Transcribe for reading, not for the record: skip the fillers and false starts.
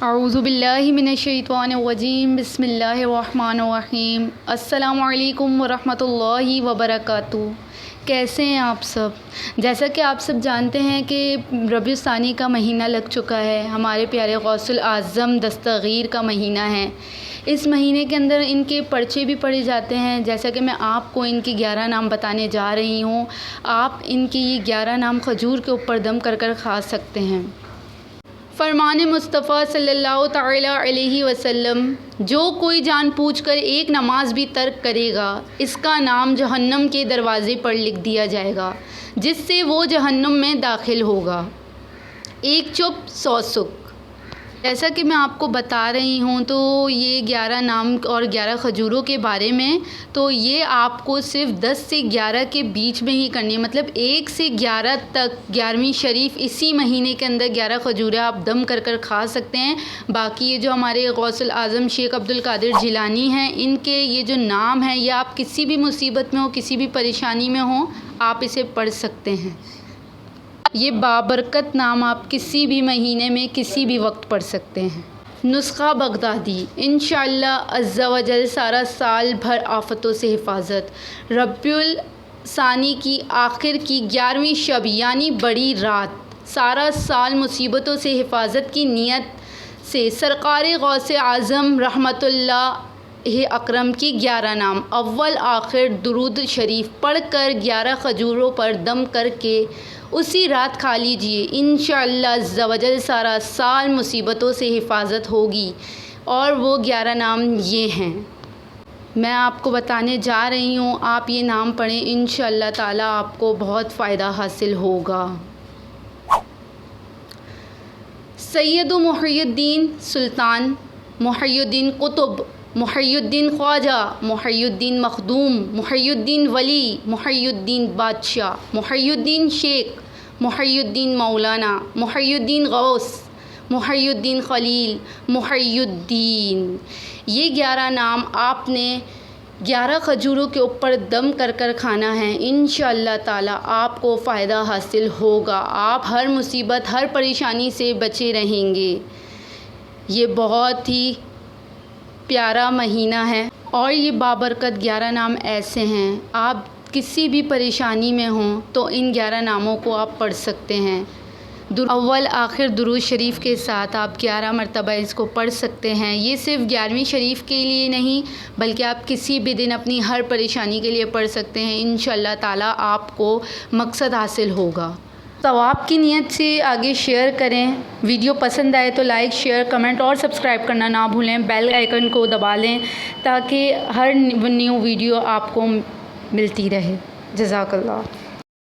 اعوذ باللہ من الشیطان الرجیم بسم اللہ الرحمن الرحیم السلام علیکم ورحمۃ اللہ وبرکاتہ۔ کیسے ہیں آپ سب؟ جیسا کہ آپ سب جانتے ہیں کہ ربیع الثانی کا مہینہ لگ چکا ہے، ہمارے پیارے غوث الاعظم دستگیر کا مہینہ ہے۔ اس مہینے کے اندر ان کے پرچے بھی پڑھے جاتے ہیں، جیسا کہ میں آپ کو ان کے 11 نام بتانے جا رہی ہوں۔ آپ ان کے یہ 11 نام کھجور کے اوپر دم کر کر کھا سکتے ہیں۔ فرمان مصطفیٰ صلی اللہ تعالیٰ علیہ وسلم، جو کوئی جان پوچھ کر ایک نماز بھی ترک کرے گا، اس کا نام جہنم کے دروازے پر لکھ دیا جائے گا، جس سے وہ جہنم میں داخل ہوگا۔ ایک چپ 100 سکھ۔ جیسا کہ میں آپ کو بتا رہی ہوں تو یہ 11 نام اور 11 کھجوروں کے بارے میں، تو یہ آپ کو صرف 10 سے 11 کے بیچ میں ہی کرنی ہے، مطلب 1 سے 11 تک 11ویں شریف اسی مہینے کے اندر 11 کھجوریں آپ دم کر کر کھا سکتے ہیں۔ باقی یہ جو ہمارے غوث الاعظم شیخ عبدالقادر جیلانی ہیں، ان کے یہ جو نام ہیں، یہ آپ کسی بھی مصیبت میں ہو، کسی بھی پریشانی میں ہوں، آپ اسے پڑھ سکتے ہیں۔ یہ بابرکت نام آپ کسی بھی مہینے میں کسی بھی وقت پڑھ سکتے ہیں۔ نسخہ بغدادی، انشاءاللہ عز و جل سارا سال بھر آفتوں سے حفاظت۔ ربیع الثانی کی آخر کی 11ویں شب یعنی بڑی رات، سارا سال مصیبتوں سے حفاظت کی نیت سے سرکار غوث اعظم رحمۃ اللہ اکرم کی 11 نام اول آخر درود شریف پڑھ کر 11 کھجوروں پر دم کر کے اسی رات کھا لیجئے۔ انشاءاللہ عز و جل سارا سال مصیبتوں سے حفاظت ہوگی۔ اور وہ 11 نام یہ ہیں، میں آپ کو بتانے جا رہی ہوں، آپ یہ نام پڑھیں، انشاءاللہ تعالیٰ آپ کو بہت فائدہ حاصل ہوگا۔ سید محی الدین سلطان، محی الدین قطب، محی الدین خواجہ، محی الدین مخدوم، محی الدین ولی، محی الدین بادشاہ، محی الدین شیخ، محی الدین مولانا، محی الدین غوث، محی الدین خلیل، محی الدین۔ یہ 11 نام آپ نے 11 کھجوروں کے اوپر دم کر کر کھانا ہے۔ انشاءاللہ تعالیٰ آپ کو فائدہ حاصل ہوگا، آپ ہر مصیبت ہر پریشانی سے بچے رہیں گے۔ یہ بہت ہی پیارا مہینہ ہے اور یہ بابرکت 11 نام ایسے ہیں، آپ کسی بھی پریشانی میں ہوں تو ان 11 ناموں کو آپ پڑھ سکتے ہیں۔ اول آخر درود شریف کے ساتھ آپ 11 مرتبہ اس کو پڑھ سکتے ہیں۔ یہ صرف 11ویں شریف کے لیے نہیں بلکہ آپ کسی بھی دن اپنی ہر پریشانی کے لیے پڑھ سکتے ہیں۔ انشاءاللہ تعالیٰ آپ کو مقصد حاصل ہوگا۔ ثواب کی نیت سے آگے شیئر کریں، ویڈیو پسند آئے تو لائک، شیئر، کمنٹ اور سبسکرائب کرنا نہ بھولیں، بیل آئیکن کو دبا لیں تاکہ ہر نیو ویڈیو آپ کو ملتی رہے۔ جزاک اللہ۔